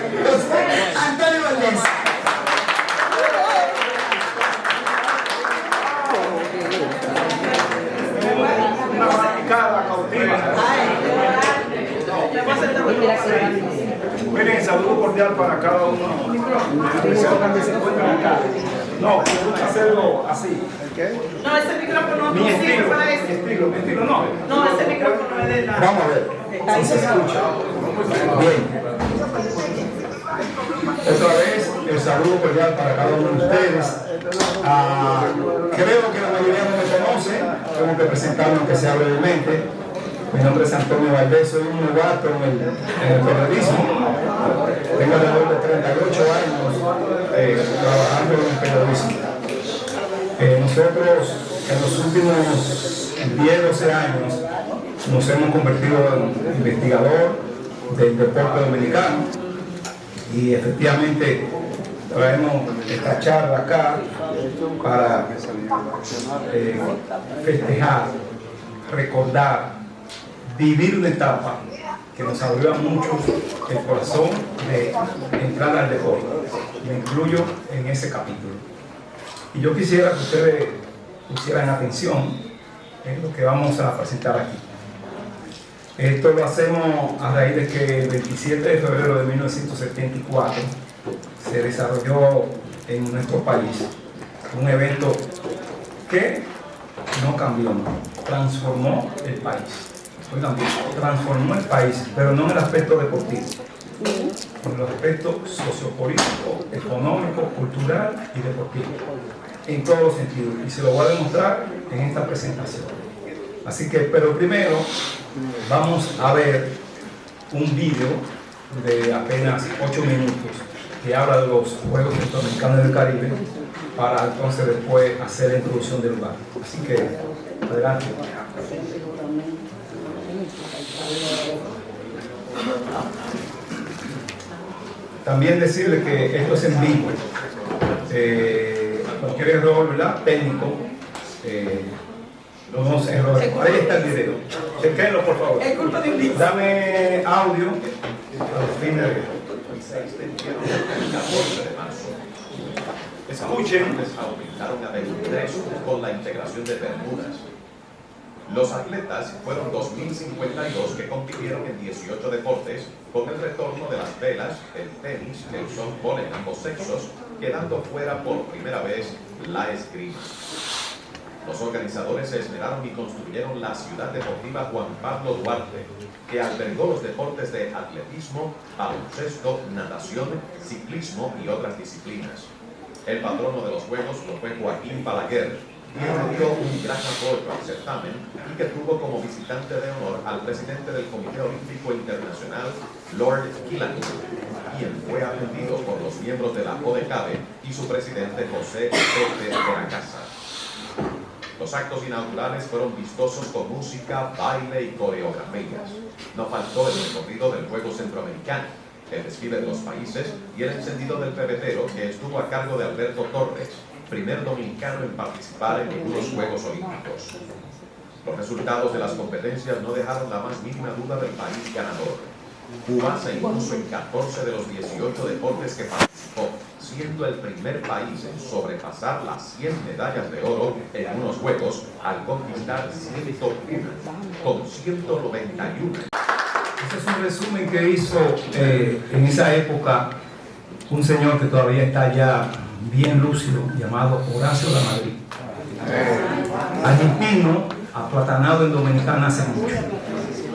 Antonio Valdés. Una fanaticada cautiva. Miren, saludo cordial para cada uno de los que se encuentran acá. No, hacerlo así. No, ese micrófono Mi no sirve estilo, para mi eso. estilo, no. No, ese micrófono es de la... Vamos a ver. Ahí se escucha. Bien. Otra vez, el saludo cordial para cada uno de ustedes. Creo que la mayoría no me conoce, tengo que presentarme aunque sea brevemente. Mi nombre es Antonio Valdés, soy un novato en el periodismo. Tengo alrededor de 38 años trabajando en el periodismo. Nosotros en los últimos 10-12 años nos hemos convertido en investigador del deporte dominicano y efectivamente traemos esta charla acá para festejar, recordar, vivir una etapa que nos abrió a muchos el corazón de entrar al deporte. Me incluyo en ese capítulo. Y yo quisiera que ustedes pusieran atención en lo que vamos a presentar aquí. Esto lo hacemos a raíz de que el 27 de febrero de 1974 se desarrolló en nuestro país un evento que no cambió, transformó el país. Oigan bien, transformó el país, pero no en el aspecto deportivo, en el aspecto sociopolítico, económico, cultural y deportivo, en todos los sentidos. Y se lo voy a demostrar en esta presentación. Así que, pero primero vamos a ver un vídeo de apenas 8 minutos que habla de los Juegos Centroamericanos del Caribe para entonces después hacer la introducción del lugar. Así que, adelante. También decirle que esto es en vivo. Cualquier error, ¿verdad?, técnico, los errores. Ahí está el video. Chequenlo, por favor. Es culpa de un video. Dame audio. Escuchen. Aumentaron a 23 con la integración de Bermudas. Los atletas fueron 2.052 que compitieron en 18 deportes, con el retorno de las velas, el tenis, el softball en ambos sexos, quedando fuera por primera vez la esgrima. Los organizadores se esmeraron y construyeron la ciudad deportiva Juan Pablo Duarte, que albergó los deportes de atletismo, baloncesto, natación, ciclismo y otras disciplinas. El patrono de los Juegos lo fue Joaquín Balaguer, quien dio un gran apoyo al certamen y que tuvo como visitante de honor al presidente del Comité Olímpico Internacional, Lord Killarney, quien fue atendido por los miembros de la ODCABE y su presidente José Pepe de la Casa. Los actos inaugurales fueron vistosos con música, baile y coreografías. No faltó el recorrido del Juego Centroamericano, el desfile de los países y el encendido del pebetero, que estuvo a cargo de Alberto Torres, primer dominicano en participar en algunos Juegos Olímpicos. Los resultados de las competencias no dejaron la más mínima duda del país ganador. Cuba se impuso en 14 de los 18 deportes que participó, siendo el primer país en sobrepasar las 100 medallas de oro en unos Juegos al conquistar 101 con 191. Este es un resumen que hizo en esa época un señor que todavía está ya bien lúcido, llamado Horacio Lamadrid. Argentino, aplatanado en Dominicana hace mucho.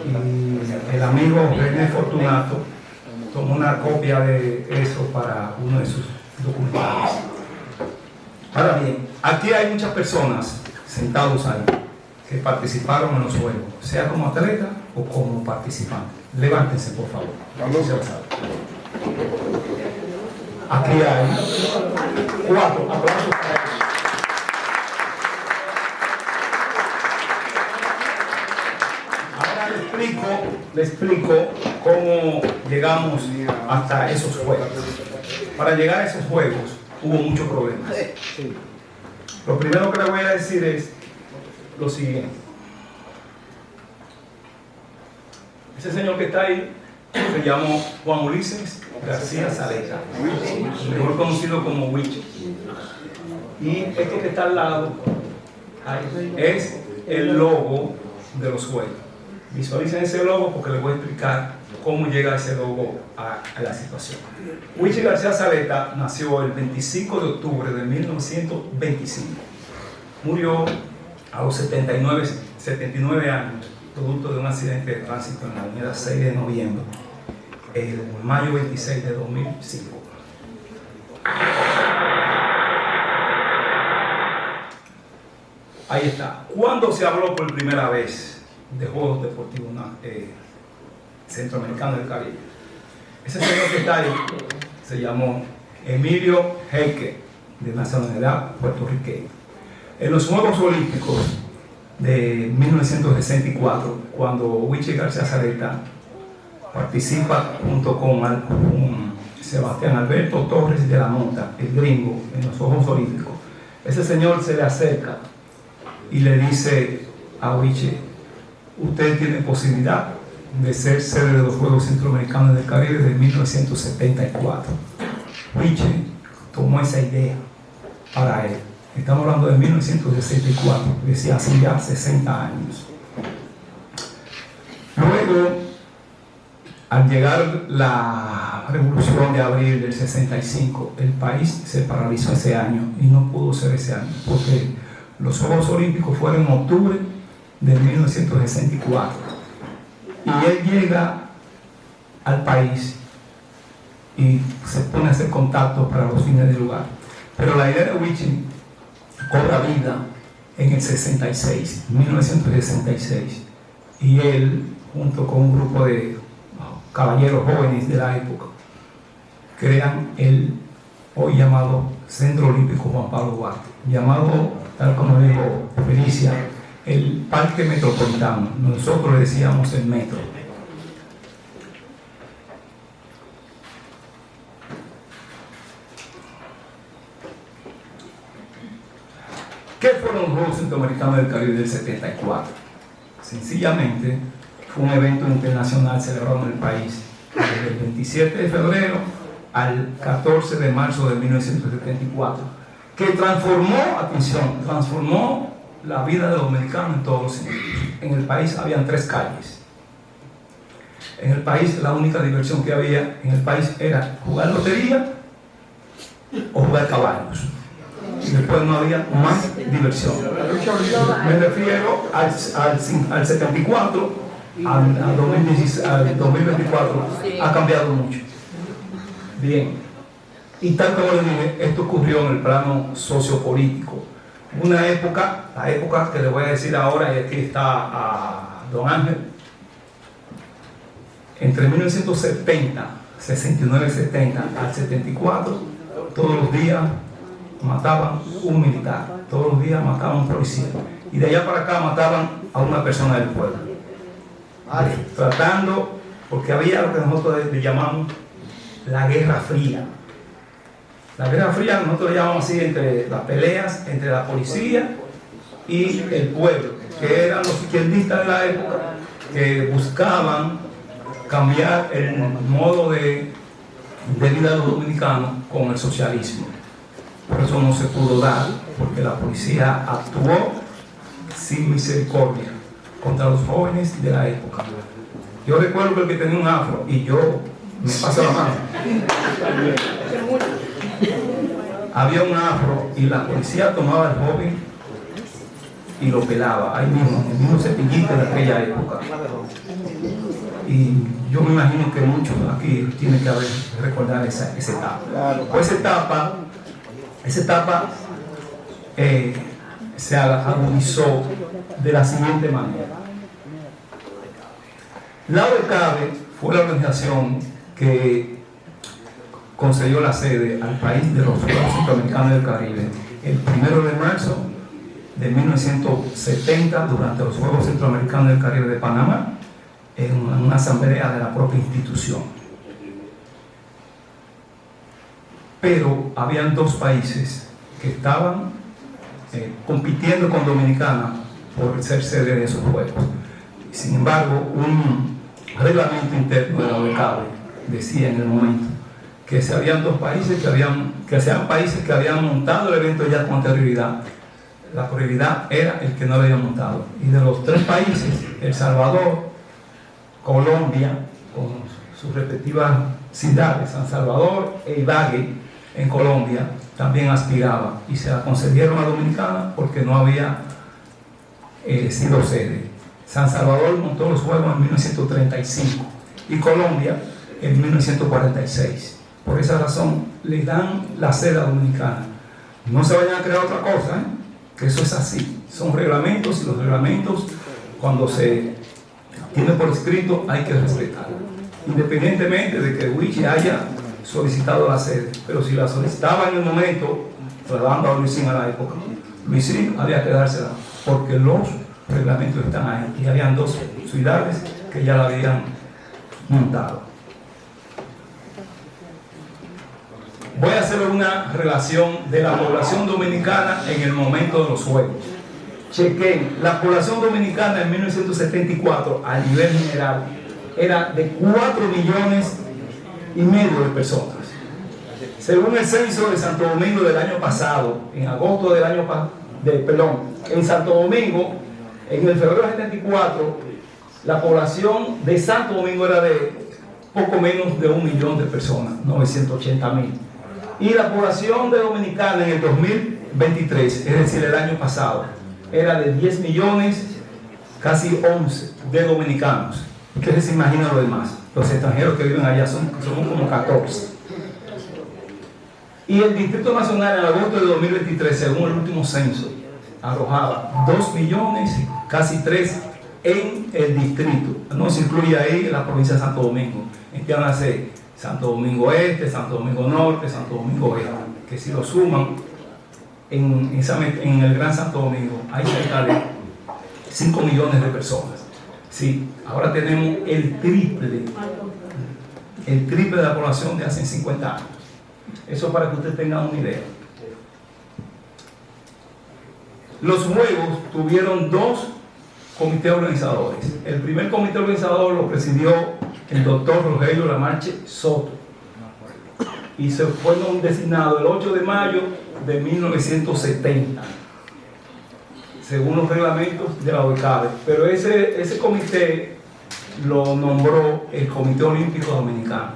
Y el amigo René Fortunato tomó una copia de eso para uno de sus documentales. Ahora bien, aquí hay muchas personas sentados ahí que participaron en los Juegos, sea como atleta o como participante. Levántense, por favor. Aquí hay 4 aplausos para ellos. Ahora le explico cómo llegamos hasta esos Juegos. Para llegar a esos Juegos hubo muchos problemas. Lo primero que le voy a decir es lo siguiente. Ese señor que está ahí se llamó Juan Ulises García Saleta, mejor conocido como Wiche. Y esto que está al lado ahí, es el logo de los juegos. Visualicen ese logo porque les voy a explicar cómo llega ese logo a la situación. Wiche García Saleta nació el 25 de octubre de 1925. Murió a los 79 años, producto de un accidente de tránsito en la avenida 6 de noviembre, el mayo 26 de 2005. Ahí está. ¿Cuándo se habló por primera vez de Juegos Deportivos Centroamericanos del Caribe? Ese señor que está ahí se llamó Emilio Heike, de nacionalidad puertorriqueña. En los Juegos Olímpicos de 1964, cuando Wiche García Saleta participa junto con Sebastián Alberto Torres de la Mota, el gringo, en los Juegos Olímpicos, ese señor se le acerca y le dice a Wiche: usted tiene posibilidad de ser sede de los Juegos Centroamericanos del Caribe de 1974. Wiche tomó esa idea para él. Estamos hablando de 1964, decía hace ya 60 años. Luego, al llegar la Revolución de Abril del 65, el país se paralizó ese año y no pudo ser ese año, porque los Juegos Olímpicos fueron en octubre de 1964. Y él llega al país y se pone a hacer contactos para los fines del lugar. Pero la idea de Wiche cobra vida en el 66, 1966, y él, junto con un grupo de caballeros jóvenes de la época, crean el hoy llamado Centro Olímpico Juan Pablo Duarte, llamado, tal como dijo Felicia, el Parque Metropolitano. Nosotros le decíamos el Metro. ¿Qué fueron los Juegos Centroamericanos del Caribe del 74? Sencillamente fue un evento internacional celebrado en el país desde el 27 de febrero al 14 de marzo de 1974, que transformó la vida de los dominicanos en todos los sentidos. En el país habían 3 calles. En el país la única diversión que había en el país era jugar lotería o jugar caballos. Y después no había más diversión. Me refiero al 74, al 2024, ha cambiado mucho. Bien, y tal como les dije, esto ocurrió en el plano sociopolítico. Una época, la época que les voy a decir ahora, y aquí está a don Ángel, entre 1970, 69-70 al 74, todos los días mataban un militar, todos los días mataban un policía, y de allá para acá mataban a una persona del pueblo, tratando, porque había lo que nosotros le llamamos la Guerra Fría. La Guerra Fría nosotros le llamamos así, entre las peleas entre la policía y el pueblo, que eran los izquierdistas de la época, que buscaban cambiar el modo de vida de los dominicanos con el socialismo. Por eso no se pudo dar, porque la policía actuó sin misericordia contra los jóvenes de la época. Yo recuerdo que el que tenía un afro, y yo me paso la mano, había un afro y la policía tomaba al joven y lo pelaba ahí mismo, en el mismo cepillito de aquella época. Y yo me imagino que muchos aquí tienen que recordar esa etapa. Pues esa etapa se agudizó de la siguiente manera. La OECABE fue la organización que concedió la sede al país de los Juegos Centroamericanos del Caribe el 1 de marzo de 1970, durante los Juegos Centroamericanos del Caribe de Panamá, en una asamblea de la propia institución. Pero habían 2 países que estaban compitiendo con Dominicana por ser sede de esos Juegos. Sin embargo, un reglamento interno de la OECABE decía en el momento que se habían dos países que sean países que habían montado el evento ya con anterioridad. La prioridad era el que no lo había montado. Y de los tres países, El Salvador, Colombia, con sus respectivas ciudades, San Salvador e Ibagué en Colombia, también aspiraba y se la concedieron a Dominicana porque no había sido sede. San Salvador montó los Juegos en 1935 y Colombia en 1946. Por esa razón le dan la sede a Dominicana. No se vayan a crear otra cosa, que eso es así. Son reglamentos y los reglamentos, cuando se tiene por escrito, hay que respetarlo. Independientemente de que Wichi haya solicitado la sede, pero si la solicitaba en el momento, trasladando a Luisín a la época, Luisín había que dársela, porque los reglamentos están ahí y habían dos ciudades que ya la habían montado. Voy a hacer una relación de la población dominicana en el momento de los Juegos. Chequen, la población dominicana en 1974 a nivel general era de 4,5 millones de personas. Según el censo de Santo Domingo del año pasado, en agosto del año en Santo Domingo, en el febrero del 74, la población de Santo Domingo era de poco menos de 1 millón de personas, 980,000. Y la población de Dominicana en el 2023, es decir, el año pasado, era de 10 millones, casi 11 de dominicanos. Ustedes se imaginan lo demás. Los extranjeros que viven allá son como 14. Y el Distrito Nacional en agosto de 2023, según el último censo, arrojaba 2 millones, casi 3 en el distrito. No se incluye ahí la provincia de Santo Domingo. Entiéndase, Santo Domingo Este, Santo Domingo Norte, Santo Domingo Oeste, que si lo suman en el Gran Santo Domingo hay cerca de 5 millones de personas. Sí, ahora tenemos el triple de la población de hace 50 años. Eso para que usted tenga una idea. Los Juegos tuvieron 2 comités organizadores. El primer comité organizador lo presidió el doctor Rogelio Lamarche Soto y se fue designado el 8 de mayo de 1970, según los reglamentos de la OECABE. Pero ese comité lo nombró el Comité Olímpico Dominicano.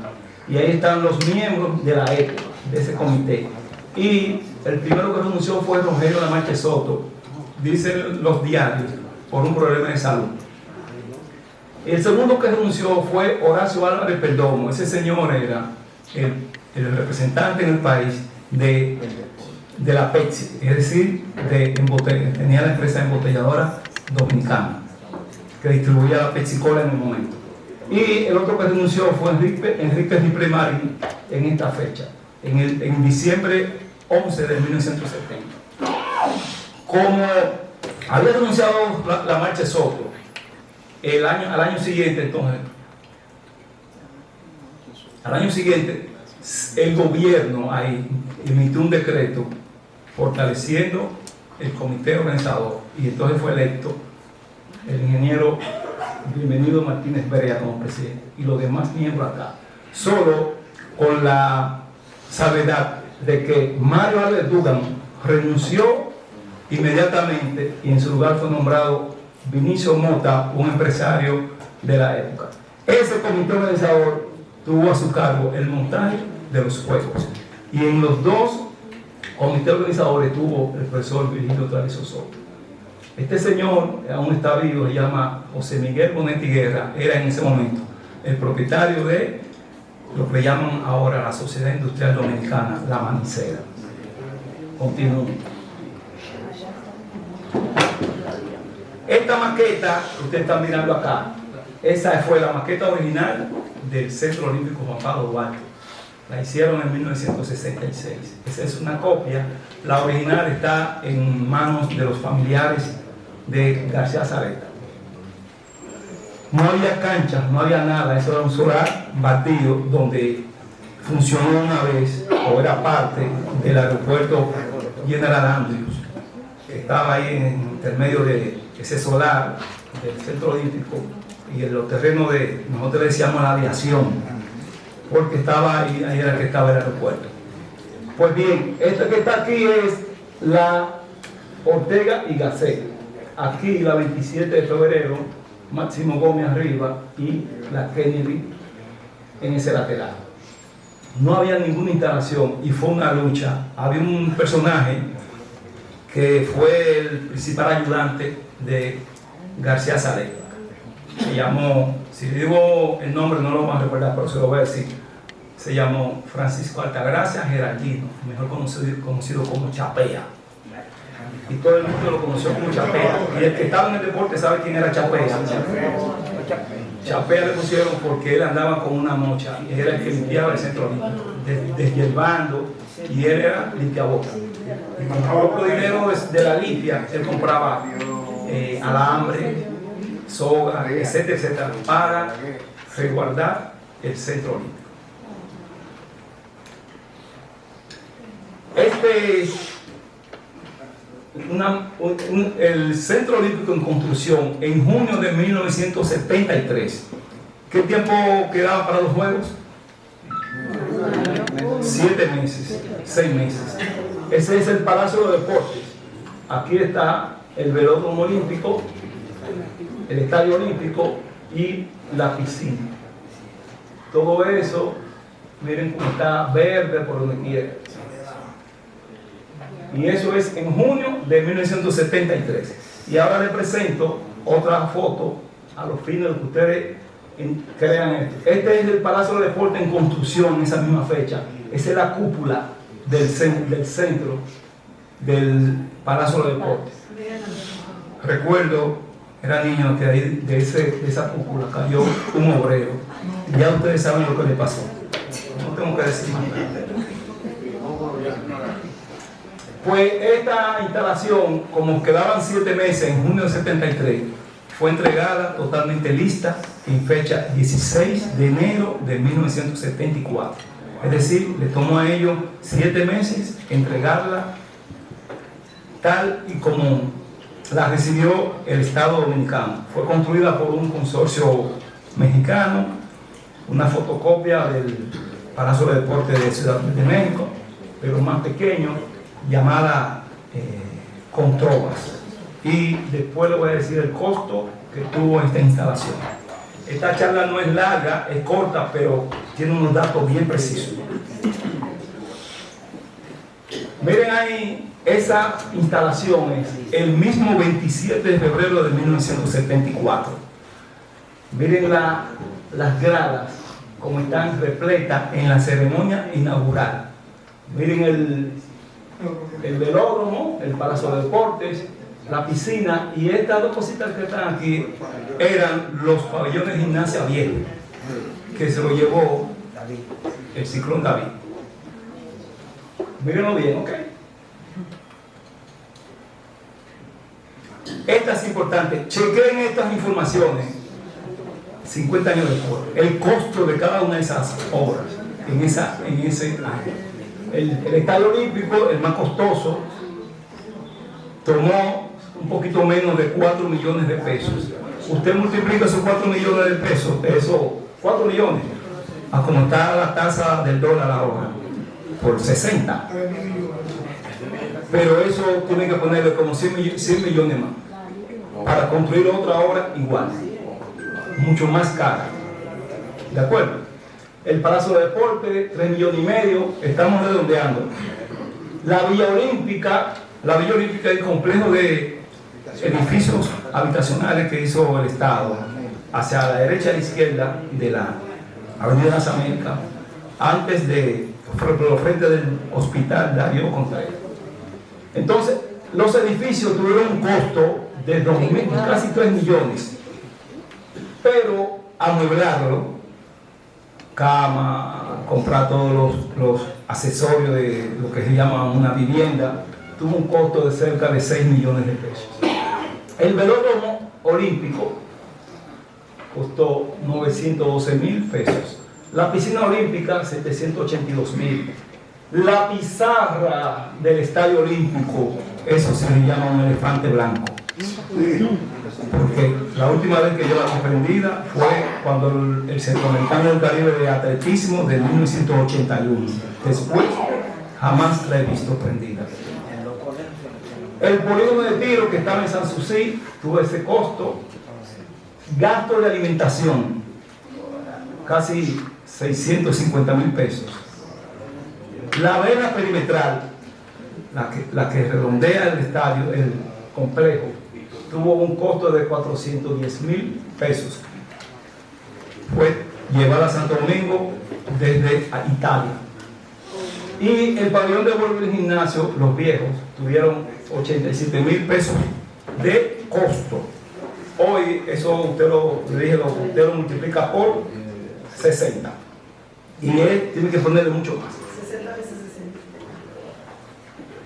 Y ahí están los miembros de la época de ese comité. Y el primero que renunció fue Rogelio Lamarche Soto, dicen los diarios, por un problema de salud. El segundo que renunció fue Horacio Álvarez Perdomo. Ese señor era el representante en el país de la Pepsi, es decir, tenía la empresa embotelladora dominicana que distribuía la Pepsi Cola en el momento. Y el otro que renunció fue Enrique Ripley Marín en esta fecha, en diciembre 11 de 1970. Como había renunciado Lamarche Soto, al año siguiente, el gobierno ahí emitió un decreto fortaleciendo el comité organizador y entonces fue electo el ingeniero Bienvenido Martínez Berea como presidente y los demás miembros acá, solo con la salvedad de que Mario Álvarez Dugan renunció inmediatamente y en su lugar fue nombrado Vinicio Mota, un empresario de la época. Ese comité organizador tuvo a su cargo el montaje de los Juegos y en los 2 comités organizadores tuvo el profesor Virgilio Travieso Soto. Este señor aún está vivo, se llama José Miguel Bonetti Guerra, era en ese momento el propietario de lo que llaman ahora la Sociedad Industrial Dominicana, La Manicera. Continúo. Esta maqueta que ustedes están mirando acá, esa fue la maqueta original del Centro Olímpico Juan Pablo Duarte. La hicieron en 1966. Esa es una copia. La original está en manos de los familiares de García Zareta. No había canchas, no había nada. Eso era un solar batido donde funcionó una vez, o era parte del aeropuerto General Andrews, que estaba ahí en intermedio de ese solar del Centro Olímpico y en los terrenos de, nosotros le decíamos la aviación, porque estaba ahí era que estaba el aeropuerto. Pues bien, esto que está aquí es la Ortega y Gasset. Aquí la 27 de febrero, Máximo Gómez arriba y la Kennedy en ese lateral. No había ninguna instalación y fue una lucha. Había un personaje que fue el principal ayudante de García Salé. Se llamó, si digo el nombre no lo van a recordar, pero se lo voy a decir. Se llamó Francisco Altagracia Geraldino, mejor conocido como Chapea. Y todo el mundo lo conoció como Chapea. Y el que estaba en el deporte sabe quién era Chapea. Chapea le pusieron porque él andaba con una mocha y era el que limpiaba el centro deshierbando, y él era limpiabotas. Y con el poco dinero de la limpia, él compraba alambre, soga, etcétera, etcétera, para resguardar el centro olímpico. El Centro Olímpico en construcción en junio de 1973. ¿Qué tiempo quedaba para los Juegos? 7 meses, 6 meses. Ese es el Palacio de Deportes. Aquí está el velódromo olímpico, el estadio olímpico y la piscina. Todo eso, miren cómo está verde por donde quiera. Y eso es en junio de 1973. Y ahora les presento otra foto a los fines de que ustedes crean esto. Este es el Palacio de Deportes en construcción en esa misma fecha. Esa es la cúpula del centro del Palacio de Deportes. Recuerdo, era niño, que ahí de esa cúpula cayó un obrero. Ya ustedes saben lo que le pasó. No tengo que decir más nada. Pues esta instalación, como quedaban 7 meses en junio de 73, fue entregada totalmente lista en fecha 16 de enero de 1974. Es decir, le tomó a ellos 7 meses entregarla tal y como la recibió el Estado Dominicano. Fue construida por un consorcio mexicano, una fotocopia del Palacio de Deportes de Ciudad de México, pero más pequeño, llamada Controvas. Y después le voy a decir el costo que tuvo esta instalación. Esta charla no es larga, es corta, pero tiene unos datos bien precisos. Miren ahí, esa instalación es el mismo 27 de febrero de 1974. Miren las gradas, como están repletas en la ceremonia inaugural. Miren el velódromo, el Palacio de Deportes, la piscina, y estas dos cositas que están aquí eran los pabellones de gimnasia viejos que se lo llevó el Ciclón David. Mírenlo bien, ¿ok? Esta es importante. Chequen estas informaciones 50 años después. El costo de cada una de esas obras en ese año. El Estadio Olímpico, el más costoso, tomó un poquito menos de 4 millones de pesos. Usted multiplica esos 4 millones de pesos, esos 4 millones, a como está la tasa del dólar ahora, por 60. Pero eso tiene que ponerle como 100 millones más para construir otra obra igual, mucho más cara. ¿De acuerdo? El Palacio de Deportes, 3,5 millones, estamos redondeando. La Villa Olímpica es el complejo de edificios habitacionales que hizo el Estado hacia la derecha y la izquierda de la Avenida de las Américas, antes de frente del Hospital Darío Contreras. Entonces, los edificios tuvieron un costo de casi 3 millones, pero amueblarlo, cama, comprar todos los accesorios de lo que se llama una vivienda, tuvo un costo de cerca de 6 millones de pesos. El velódromo olímpico costó 912,000 pesos. La piscina olímpica, 782,000. La pizarra del estadio olímpico, eso se le llama un elefante blanco. porque la última vez que yo la vi prendida fue cuando el Centroamericano del Caribe de Atletismo de 1981. Después, jamás la he visto prendida. El polígono de tiro que estaba en Sanssouci tuvo ese costo. Gasto de alimentación, casi 650,000 pesos. La vela perimetral, la que redondea el estadio, el complejo, tuvo un costo de 410,000 pesos. Fue llevada a Santo Domingo desde Italia. Y el pabellón de vuelo del gimnasio, los viejos, tuvieron 87,000 pesos de costo. Hoy eso usted lo multiplica por 60. Y él tiene que ponerle mucho más. 60 veces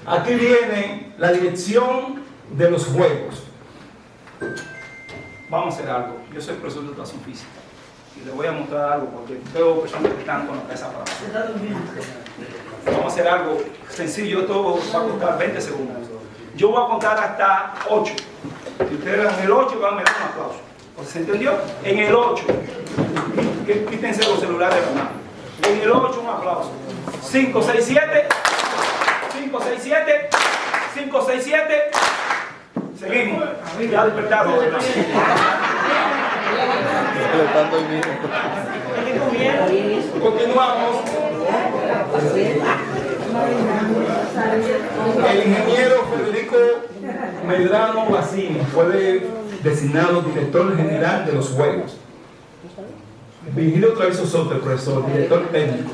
60. Aquí viene la dirección de los juegos. Vamos a hacer algo. Yo soy profesor de educación física y les voy a mostrar algo porque veo personas que están con la cabeza para abajo. Se está durmiendo. Vamos a hacer algo sencillo. Esto va a costar 20 segundos. Yo voy a contar hasta 8. Si ustedes dan el 8, van a meter un aplauso. ¿Se entendió? En el 8. Quítense los celulares de la mano. En el 8, un aplauso. 5, 6, 7. 5, 6, 7. 5, 6, 7. Seguimos. Ya despertaron. Continuamos. El ingeniero Federico Medrano Bassini fue designado director general de los Juegos. Virgilio Travieso Soto, el profesor, director técnico.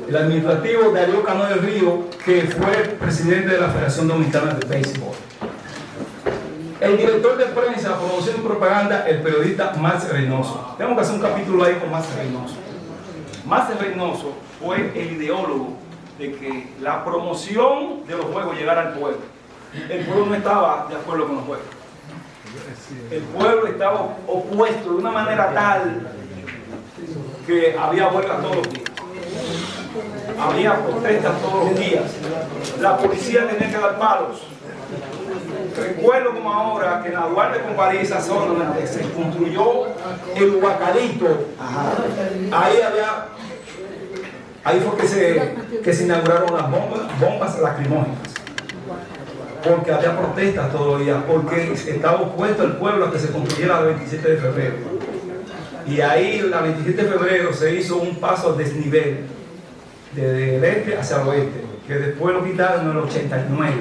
El administrativo Darío Cano del Río, que fue presidente de la Federación Dominicana de Béisbol. El director de prensa, promoción y propaganda, el periodista Max Reynoso. Tenemos que hacer un capítulo ahí con Max Reynoso. Max Reynoso fue el ideólogo de que la promoción de los juegos llegara al pueblo. El pueblo no estaba de acuerdo con los juegos. El pueblo estaba opuesto de una manera tal que había huelga todos los días. Había protestas todos los días. La policía tenía que dar palos. Recuerdo como ahora que en la Duarte con París, esa zona donde se construyó el Huacalito, ahí fue que se inauguraron las bombas lacrimógenas. Porque había protestas todos los días, porque estaba opuesto el pueblo a que se construyera el 27 de febrero. Y ahí, el 27 de febrero, se hizo un paso a desnivel, desde el este hacia el oeste, que después lo quitaron en el 89,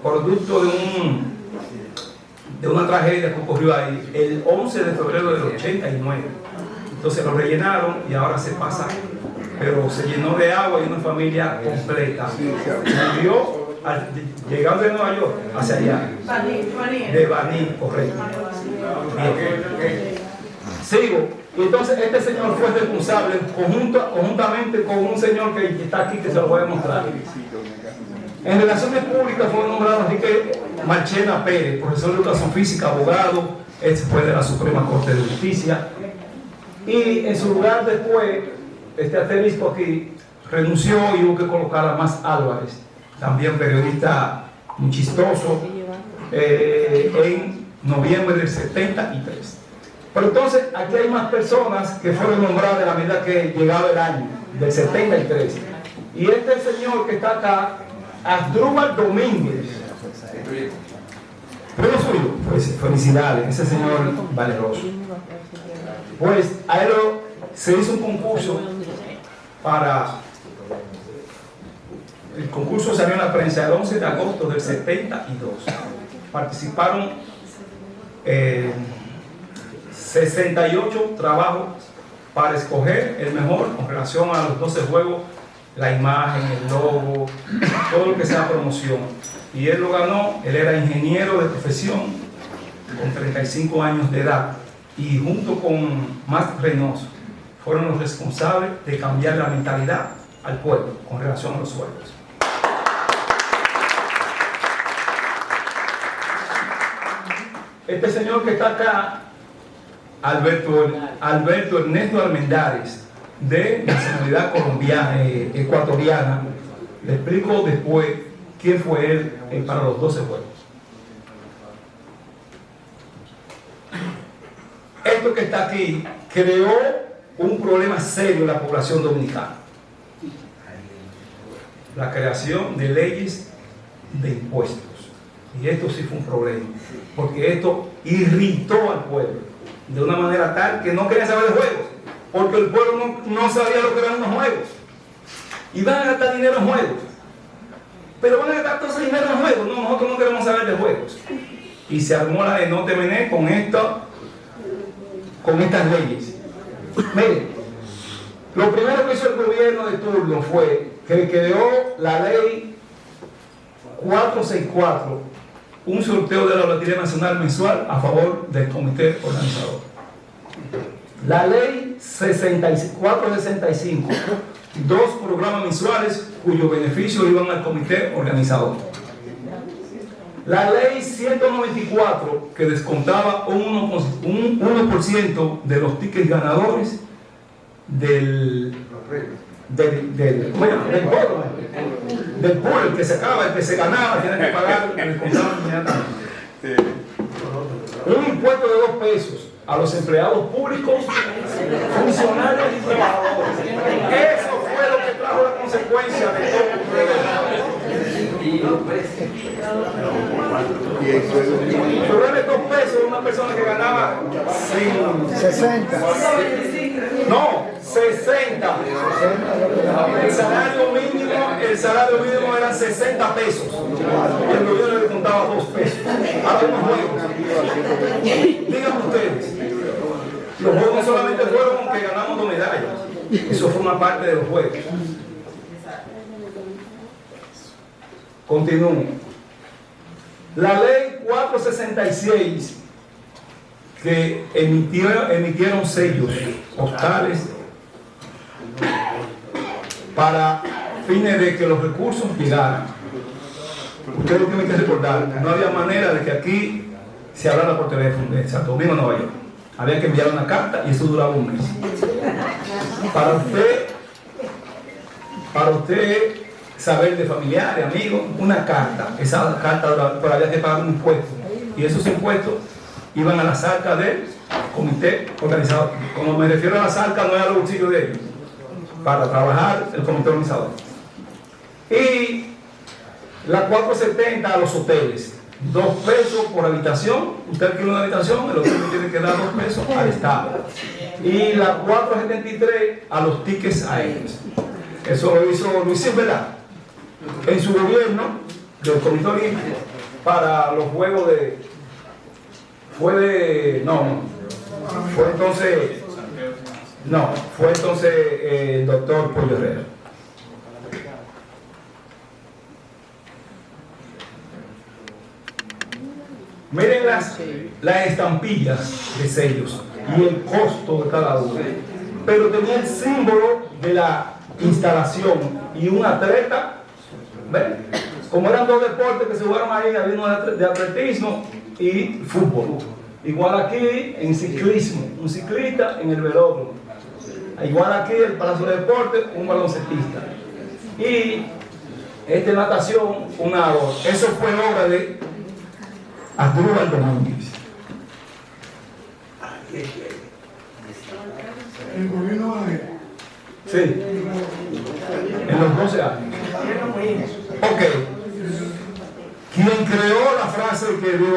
producto de una tragedia que ocurrió ahí, el 11 de febrero del 89. Entonces lo rellenaron y ahora se pasa, pero se llenó de agua y una familia completa murió llegando de Nueva York hacia allá. De Baní, correcto. Bien. Sigo. Y entonces este señor fue responsable conjuntamente con un señor que está aquí, que se lo voy a mostrar. En Relaciones Públicas fue nombrado Enrique Marchena Pérez, profesor de Educación Física, abogado. Este fue de la Suprema Corte de Justicia. Y en su lugar después, este asterisco aquí, renunció y hubo que colocar a Más Álvarez, también periodista muy chistoso, en noviembre del 73. Pero entonces aquí hay más personas que fueron nombradas de la medida que llegaba el año, del 73. Y este señor que está acá, Asdrúbal Domínguez. ¿Pero suyo? Pues felicidades, ese señor valeroso. Pues a él se hizo un concurso para... El concurso salió en la prensa el 11 de agosto del 72. Participaron 68 trabajos para escoger el mejor con relación a los 12 juegos, la imagen, el logo, todo lo que sea promoción. Y él lo ganó. Él era ingeniero de profesión, con 35 años de edad, y junto con Max Reynoso fueron los responsables de cambiar la mentalidad al pueblo con relación a los juegos. Este señor que está acá, Alberto Ernesto Almendares, de nacionalidad colombiana, ecuatoriana. Le explico después quién fue él para los 12 juegos. documento que está aquí creó un problema serio en la población dominicana. La creación de leyes de impuestos. Y esto sí fue un problema, porque esto irritó al pueblo de una manera tal que no querían saber de juegos, porque el pueblo no sabía lo que eran unos juegos. Y van a gastar dinero en juegos. Pero van a gastar todo ese dinero en juegos. No, nosotros no queremos saber de juegos. Y se armó la de no te mené con estas leyes. Miren, lo primero que hizo el gobierno de turno fue que creó la ley 464, un sorteo de la Lotería Nacional mensual a favor del comité organizador. La ley 465, dos programas mensuales cuyos beneficios iban al comité organizador. La ley 194, que descontaba un 1% de los tickets ganadores del pool, el que se acaba, el que se ganaba, tiene que pagar, le descontaban inmediatamente. Un impuesto de 2 pesos a los empleados públicos, funcionarios y trabajadores. Eso fue lo que trajo la consecuencia de todo el pero de 2 pesos una persona que ganaba 60. No, 60. El salario mínimo eran 60 pesos. Y el gobierno le contaba 2 pesos. Ahora unos juegos. Díganme ustedes, los juegos solamente fueron que ganamos 2 medallas. Eso forma parte de los juegos. Continúo. La ley 466, que emitieron sellos postales para fines de que los recursos llegaran. Ustedes lo tienen que recordar, no había manera de que aquí se hablara por teléfono de Santo Domingo, Nueva York. Había que enviar una carta y eso duraba un mes. Para usted saber de familiares, amigos, una carta. Esa carta pero había que pagar un impuesto. Y esos impuestos iban a las arcas del comité organizador. Cuando me refiero a las arcas, no es a los bolsillos de ellos. Para trabajar el comité organizador. Y la 470 a los hoteles. 2 pesos por habitación. Usted adquiere una habitación, el hotel tiene que dar 2 pesos al Estado. Y la 473 a los tickets aéreos. Eso lo hizo Luis ¿verdad? En su gobierno del Comité Olímpico para los juegos fue entonces el doctor Pollo Herrera. Miren las estampillas de sellos y el costo de cada uno, pero tenía el símbolo de la instalación y un atleta. ¿Ven? Como eran 2 deportes que se jugaron ahí, había uno de atletismo y fútbol. Igual aquí en ciclismo, un ciclista en el velódromo. Igual aquí el Palacio de Deportes, un baloncestista. Y natación, un nadador. Eso fue obra de Asdrúbal Domínguez. El gobierno de... Sí, en los 12 años. Ok. Quien creó la frase que dio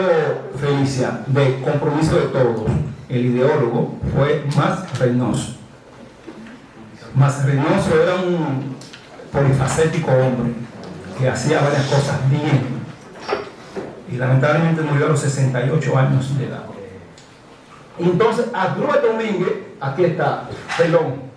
Felicia de compromiso de todos, el ideólogo, fue Mas Reynoso. Mas Reynoso era un polifacético hombre que hacía varias cosas bien y lamentablemente murió a los 68 años de edad. Entonces, Asdrúbal Domínguez, aquí está, perdón.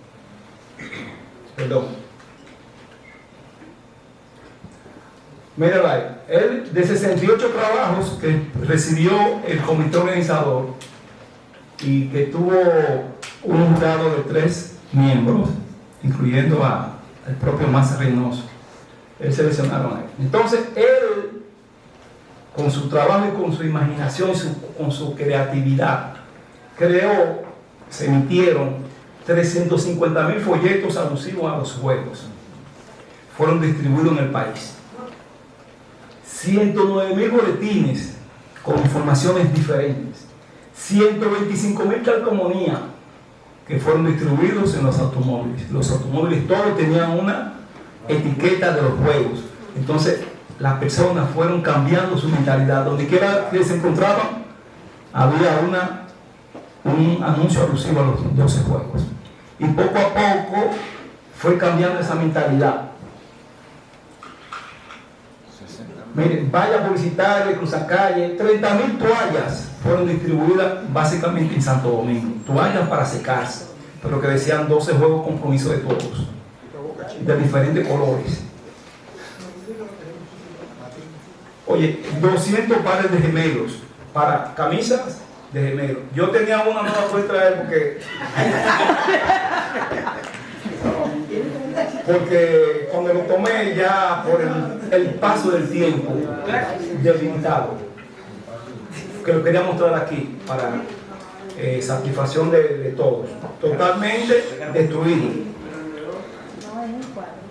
Mira, él de 68 trabajos que recibió el comité organizador y que tuvo un jurado de 3 miembros, incluyendo al propio Mas Reynoso, él seleccionaron a él. Entonces, él, con su trabajo y con su imaginación, con su creatividad, se emitieron 350.000 folletos alusivos a los juegos. Fueron distribuidos en el país. 109.000 boletines con informaciones diferentes. 125,000 calcomanías que fueron distribuidos en los automóviles. Los automóviles todos tenían una etiqueta de los juegos. Entonces las personas fueron cambiando su mentalidad. Donde quiera que se encontraban, había un anuncio alusivo a los 12 juegos. Y poco a poco fue cambiando esa mentalidad. Miren, valla publicitaria, cruzacalle, 30,000 toallas fueron distribuidas básicamente en Santo Domingo. Toallas para secarse, pero que decían 12 juegos compromiso de todos, de diferentes colores. Oye, 200 pares de gemelos para camisas de gemelos. Yo tenía una, no la puedo traer porque cuando lo tomé ya por el paso del tiempo delimitado, que lo quería mostrar aquí para satisfacción de todos, totalmente destruido.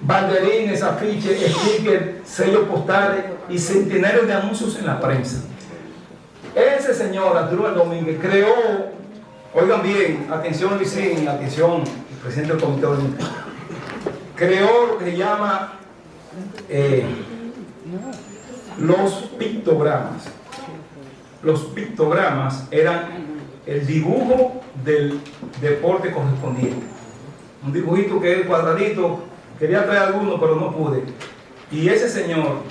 Banderines, afiches, stickers, sellos postales y centenares de anuncios en la prensa. Ese señor, Arturo Domínguez, creó, oigan bien, atención Luisín, atención, el presidente del Comité Olímpico, creó lo que se llama los pictogramas. Los pictogramas eran el dibujo del deporte correspondiente. Un dibujito que es cuadradito, quería traer alguno pero no pude. Y ese señor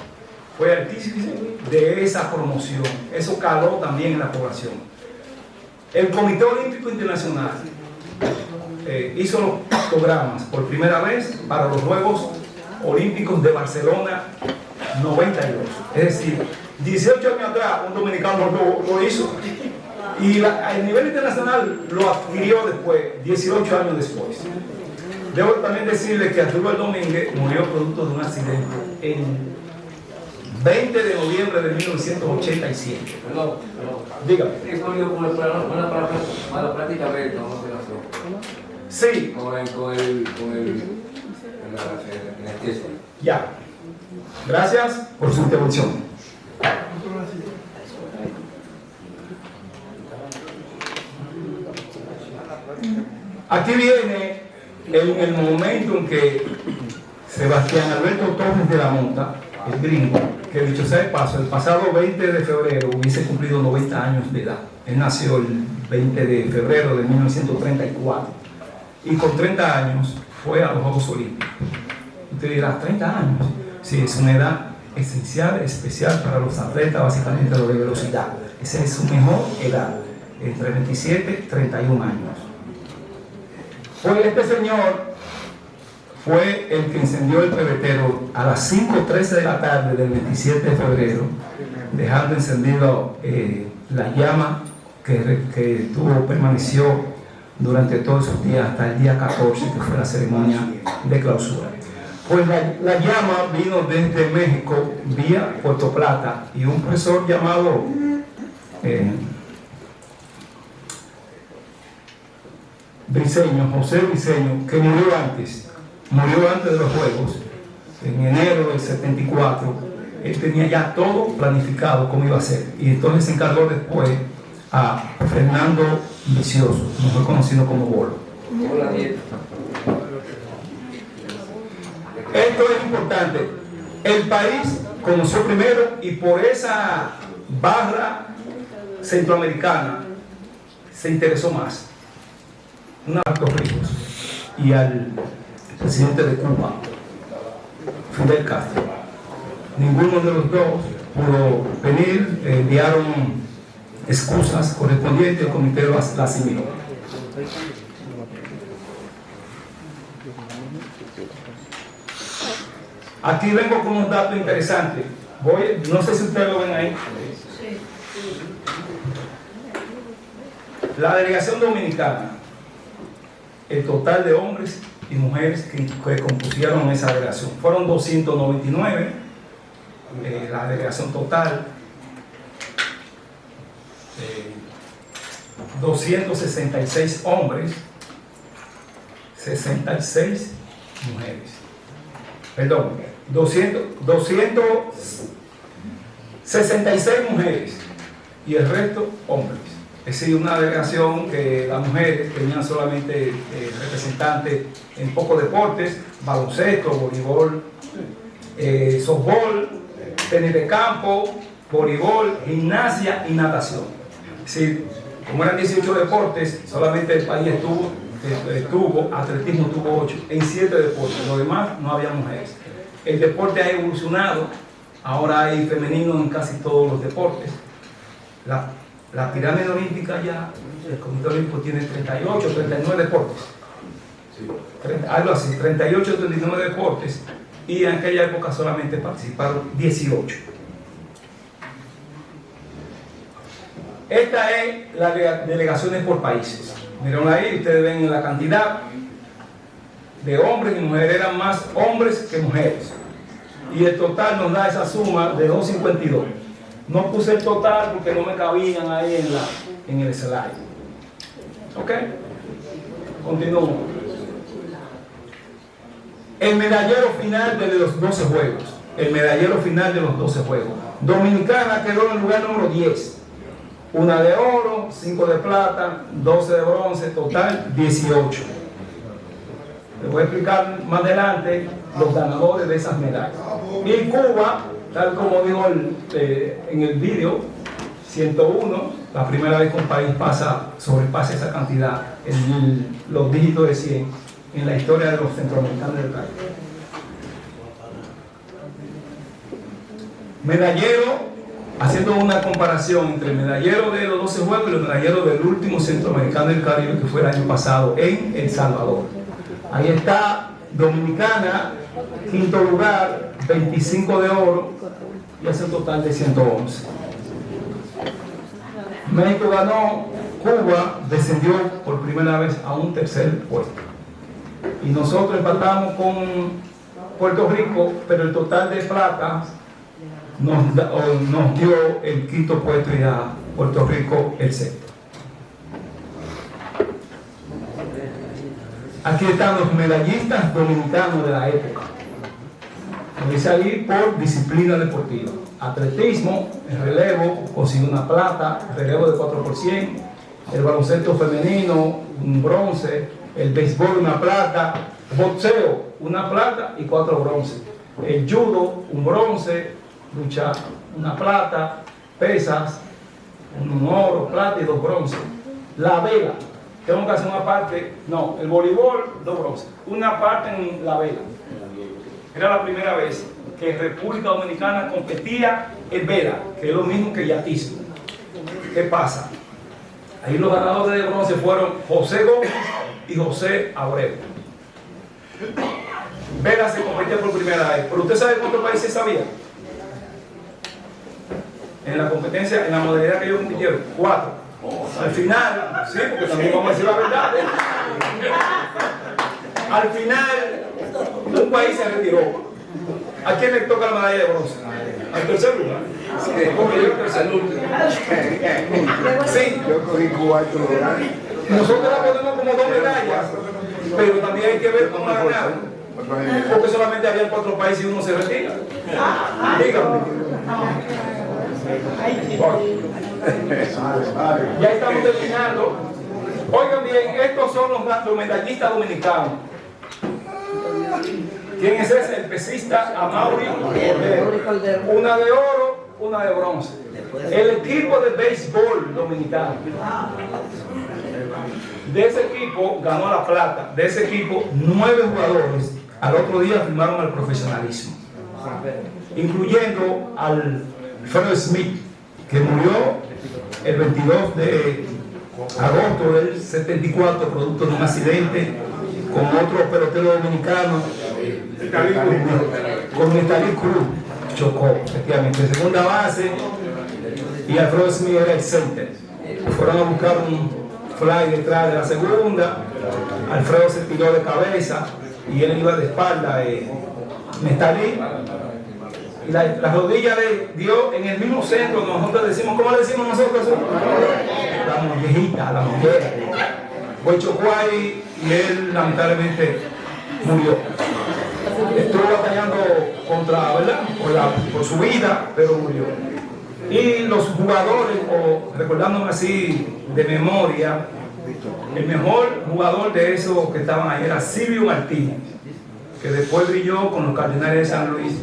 fue artífice de esa promoción. Eso caló también en la población. El Comité Olímpico Internacional hizo los pictogramas por primera vez para los Juegos Olímpicos de Barcelona 92. Es decir, 18 años atrás un dominicano lo hizo y a nivel internacional lo adquirió después, 18 años después. Debo también decirle que Arturo Domínguez murió producto de un accidente en 20 de noviembre de 1987. Dígame. Prácticamente, Sí. con el anestesia. Ya. Gracias por su intervención. Aquí viene el momento en que Sebastián Alberto Torres de la Mota, el gringo, que dicho sea de paso, el pasado 20 de febrero hubiese cumplido 90 años de edad. Él nació el 20 de febrero de 1934 y con 30 años fue a los Juegos Olímpicos. Usted dirá, 30 años. Sí, es una edad esencial, especial para los atletas, básicamente de velocidad. Esa es su mejor edad, entre 27 y 31 años. Pues este señor fue el que encendió el pebetero a las 5:13 de la tarde del 27 de febrero, dejando encendido la llama que permaneció durante todos esos días hasta el día 14, que fue la ceremonia de clausura. Pues la llama vino desde México vía Puerto Plata y un profesor llamado José Briceño, que murió antes de los Juegos, en enero del 74. Él tenía ya todo planificado cómo iba a ser, y entonces se encargó después a Fernando Vicioso, mejor conocido como Bolo. Esto es importante. El país conoció primero, y por esa barra centroamericana se interesó más a Torrijos y al presidente de Cuba, Fidel Castro. Ninguno de los dos pudo venir, enviaron excusas correspondientes, el comité las asimiló. Aquí vengo con un dato interesante. No sé si ustedes lo ven ahí. La delegación dominicana, el total de hombres y mujeres que compusieron esa delegación, fueron 299, la delegación total, 266 hombres, 66 mujeres. Perdón, 266 mujeres y el resto hombres. Es decir, una delegación que las mujeres tenían solamente representantes en pocos deportes: baloncesto, voleibol, softball, tenis de campo, voleibol, gimnasia y natación. Es decir, como eran 18 deportes, solamente el país tuvo atletismo tuvo 8 en 7 deportes. Los demás no había mujeres. El deporte ha evolucionado, ahora hay femeninos en casi todos los deportes. La pirámide olímpica ya, el Comité Olímpico tiene 38, 39 deportes. Algo así, 38, 39 deportes, y en aquella época solamente participaron 18. Esta es las delegaciones por países. Miren ahí, ustedes ven la cantidad de hombres y mujeres, eran más hombres que mujeres. Y el total nos da esa suma de 252. No puse el total porque no me cabían ahí en el slide. ¿Ok? Continúo. El medallero final de los 12 juegos. El medallero final de los 12 juegos. Dominicana quedó en el lugar número 10. 1 de oro, 5 de plata, 12 de bronce, total 18. Les voy a explicar más adelante los ganadores de esas medallas. Y Cuba, tal como dijo en el vídeo, 101, la primera vez que un país sobrepasa esa cantidad en los dígitos de 100 en la historia de los centroamericanos del Caribe. Medallero, haciendo una comparación entre el medallero de los 12 juegos y los medalleros del último centroamericano del Caribe, que fue el año pasado en El Salvador. Ahí está Dominicana, quinto lugar, 25 de oro, y hace un total de 111. México ganó, Cuba descendió por primera vez a un tercer puesto. Y nosotros empatamos con Puerto Rico, pero el total de plata nos dio el quinto puesto y a Puerto Rico el sexto. Aquí están los medallistas dominicanos de la época. Como dice ahí, por disciplina deportiva. Atletismo, el relevo, consiguió una plata, relevo de 4%, el baloncesto femenino, un bronce, el béisbol, una plata, boxeo, una plata y 4 bronces, el judo, un bronce, lucha, una plata, pesas, un oro, plata y 2 bronces, la vela, tengo que hacer una parte, no, el voleibol, 2 bronces, una parte en la vela. Era la primera vez que República Dominicana competía en vela, que es lo mismo que yatismo. ¿Qué pasa? Ahí los ganadores de bronce fueron José Gómez y José Abreu. Vela se competía por primera vez, pero ¿usted sabe cuántos países sabía? En la competencia, en la modalidad que ellos compitieron, 4. Al final, sí, porque también vamos a decir la verdad, al final, un país se retiró. ¿A quién le toca la medalla de bronce? Al tercer lugar. Porque yo el tercer lugar. Sí. Yo cogí cuarto lugar. Nosotros la ponemos como 2 medallas, pero también hay que ver cómo la ganaron. Porque solamente había 4 países y uno se retira. Dígame. Ya estamos terminando. Oigan bien, estos son los medallistas dominicanos. ¿Quién es ese? El pesista Amaury Cordero. 1 de oro, 1 de bronce. El equipo de béisbol dominicano. De ese equipo ganó la plata. De ese equipo, 9 jugadores al otro día firmaron al profesionalismo, incluyendo al Fred Smith, que murió el 22 de agosto del 74 producto de un accidente con otro pelotero dominicano, con Nestalí Cruz. Chocó, efectivamente, en segunda base, y Alfredo Smith era el center. Fueron a buscar un fly detrás de la segunda, Alfredo se tiró de cabeza y él iba de espalda, Nestalí, y la rodilla le dio en el mismo centro. Nosotros decimos, ¿cómo le decimos nosotros eso? La mollejita, la mollera. Pues chocó ahí y él lamentablemente murió. Estuvo batallando contra, ¿verdad? Por su vida, pero murió. Y los jugadores, o recordándome así de memoria, el mejor jugador de esos que estaban ahí era Silvio Martínez, que después brilló con los Cardenales de San Luis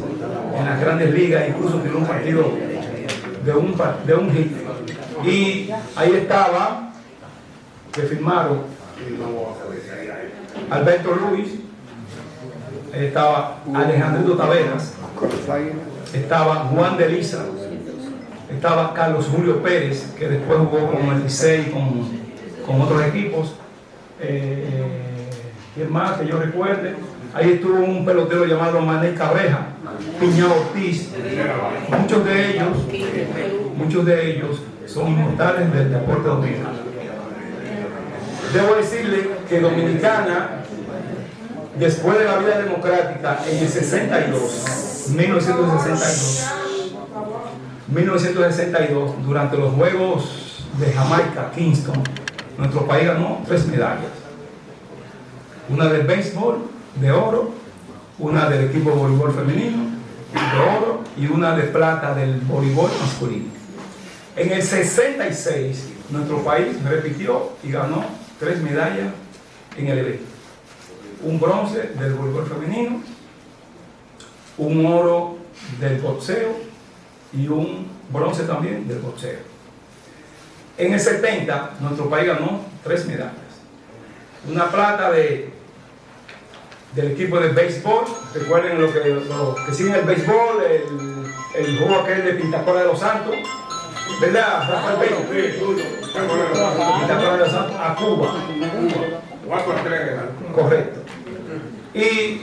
en las grandes ligas, incluso tiene un partido de un hit. Y ahí estaba, que firmaron Alberto Luis, estaba Alejandro Taveras, estaba Juan de Lisa, estaba Carlos Julio Pérez, que después jugó con el Licey, con otros equipos. ¿Quién más que yo recuerde? Ahí estuvo un pelotero llamado Manel Cabreja, Piña Ortiz. Muchos de ellos son inmortales del deporte dominicano. Debo decirle que Dominicana, después de la vida democrática, en el 1962, durante los Juegos de Jamaica, Kingston, nuestro país ganó 3 medallas. Una del béisbol, de oro, una del equipo de voleibol femenino, de oro, y una de plata del voleibol masculino. En el 66, nuestro país repitió y ganó 3 medallas en el evento. Un bronce del voleibol femenino, un oro del boxeo y un bronce también del boxeo. En el 70, nuestro país ganó 3 medallas. Una plata del equipo de béisbol. Recuerden los que siguen el béisbol, el juego aquel de Pintacora de los Santos, ¿verdad, Rafael Bello? Pintacora de los Santos a Cuba. Correcto. Y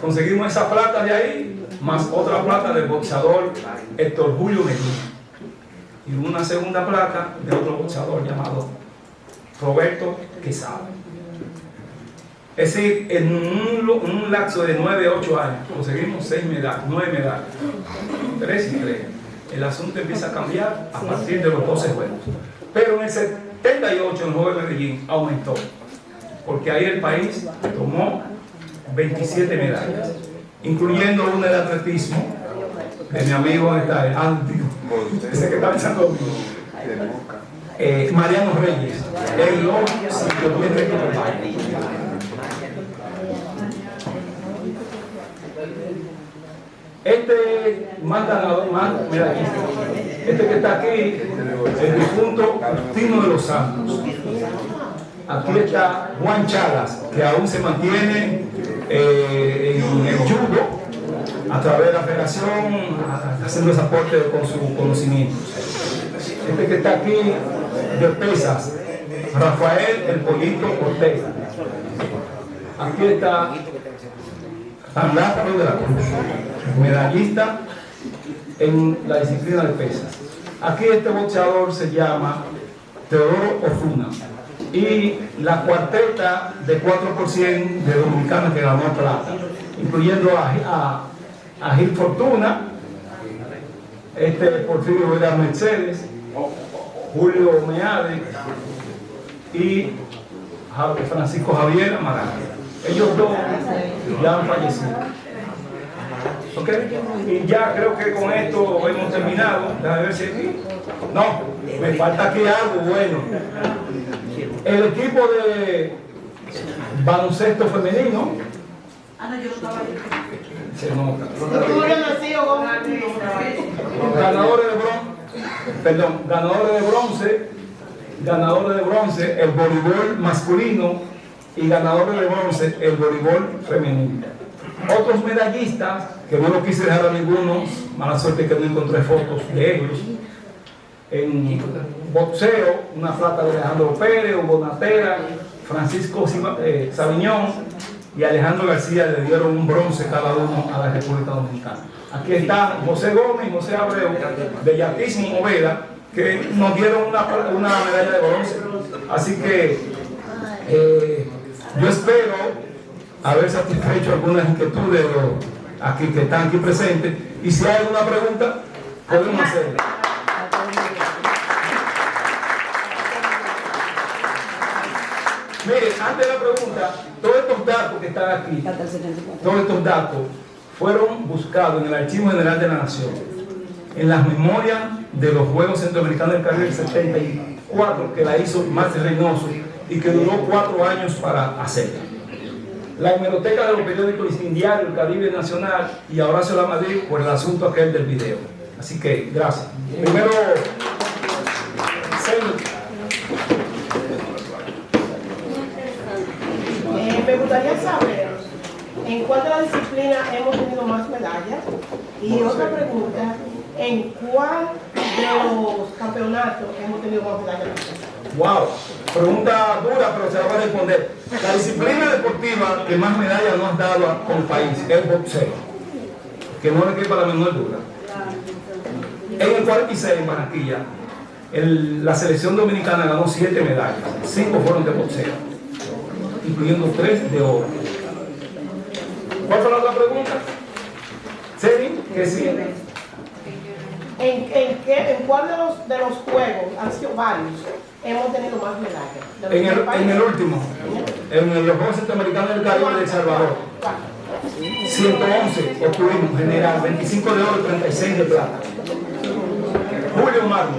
conseguimos esa plata de ahí, más otra plata del boxeador Héctor Julio Medina. Y una segunda plata de otro boxeador llamado Roberto Quesada. Es decir, en un lapso de 9 a 8 años conseguimos 9 medallas, 3 y 3. El asunto empieza a cambiar a partir de los 12 juegos. Pero en el 78 el juego de Medellín aumentó, porque ahí el país tomó 27 medallas, incluyendo una de atletismo de mi amigo ese que está pensando Mariano Reyes. Él lo sintió bien recordado. Este más ganador, más medallista, este que está aquí, el difunto Justino de los Santos. Aquí está Juan Chalas, que aún se mantiene en el judo a través de la federación, haciendo ese aporte con sus conocimientos. Este que está aquí de pesas, Rafael el Pollito Ortega. Aquí está San Lázaro de la Cruz, medallista en la disciplina de pesas. Aquí este boxeador se llama Teodoro Osuna, y la cuarteta de 4% de dominicanos que ganó plata, incluyendo a Gil Fortuna, Porfirio Vera Mercedes, Julio Meade y Francisco Javier Amaral. Ellos dos ya han fallecido. ¿Okay? Y ya creo que con esto hemos terminado. Déjame ver si aquí. No, me falta aquí algo bueno. El equipo de baloncesto femenino. Yo no estaba ahí. Se nota. Ganadores de bronce, el voleibol masculino, y ganadores de bronce, el voleibol femenino. Otros medallistas, que no lo quise dejar a ninguno, mala suerte que no encontré fotos de ellos. En boxeo, una plata de Alejandro Pérez, Hugo Natera, Francisco Sabiñón y Alejandro García le dieron un bronce cada uno a la República Dominicana. Aquí está José Gómez y José Abreu de Yatismo Moveda, que nos dieron una medalla de bronce. Así que yo espero haber satisfecho algunas inquietudes de los que están aquí presentes, y si hay alguna pregunta podemos hacerla. Mire, antes de la pregunta, todos estos datos que están aquí, todos estos datos fueron buscados en el Archivo General de la Nación, en las memorias de los Juegos Centroamericanos del Caribe del 74, que la hizo Martín Reynoso y que duró 4 años para hacerla. La hemeroteca de los periódicos Diario, El Caribe Nacional y a Horacio Lamadrid por el asunto aquel del video. Así que, gracias. Primero, me gustaría saber en cuál de las disciplinas hemos tenido más medallas y otra pregunta, en cuál de los campeonatos hemos tenido más medallas. Wow, pregunta dura, pero se la voy a responder. La disciplina deportiva que más medallas nos ha dado con el país es el boxeo, que no le quepa la menor duda. En el 46 en Barranquilla, la selección dominicana ganó 7 medallas, 5 fueron de boxeo, incluyendo 3 de oro. ¿Cuál fue la otra pregunta? ¿Seri? ¿Qué sigue? ¿En cuál de los juegos, han sido varios, hemos tenido más medallas? En el último, en los Juegos Centroamericanos del Caribe de El Salvador. 111 obtuvimos general, 25 de oro y 36 de plata. Julio Marmo.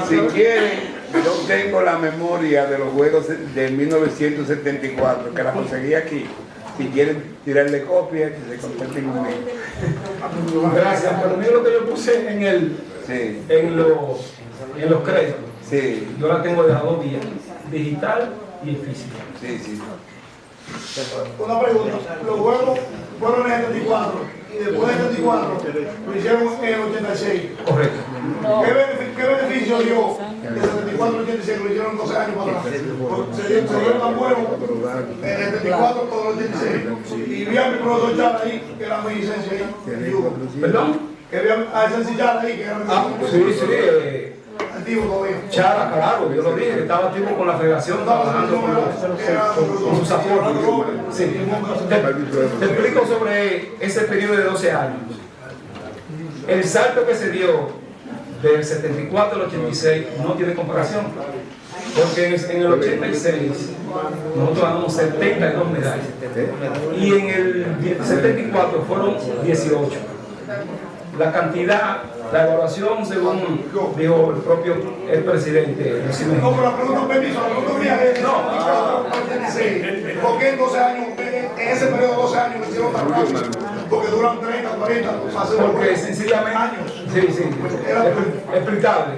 Si quieren, yo tengo la memoria de los Juegos de 1974, que la conseguí aquí. Si quieren tirarle copia, que se contacten conmigo. Gracias, pero mira lo que yo puse Sí. en los créditos. Sí. Yo la tengo de las 2 vías, digital y en física. Sí, sí. Una pregunta, los juegos fueron en el 74 y después del 74 lo hicieron en el 86. Correcto. ¿Qué beneficio dio del 74 al 86? Lo hicieron 12 años para atrás. Se dieron tan buenos en el 74 con el 86. Y vi a mi profesor Chara ahí, que era mi licencia ahí. ¿Perdón? Que vi a Ceci Chara ahí, que era mi Sí. antiguo todavía. Chara, claro, yo lo dije, que estaba activo con la federación trabajando con sus aportes. Sí. Te explico sobre ese periodo de 12 años. El salto que se dio del 74 al 86 no tiene comparación, porque en el 86 nosotros ganamos 72 medallas y en el 74 fueron 18. La cantidad, la evaluación según dijo el propio presidente. No, pero la pregunta, permiso, la pregunta mía es, ¿por qué en 12 años, en ese periodo de 12 años, lo hicieron tan rápido? Porque duran 30, 40, porque sencillamente, años. sí, explicable.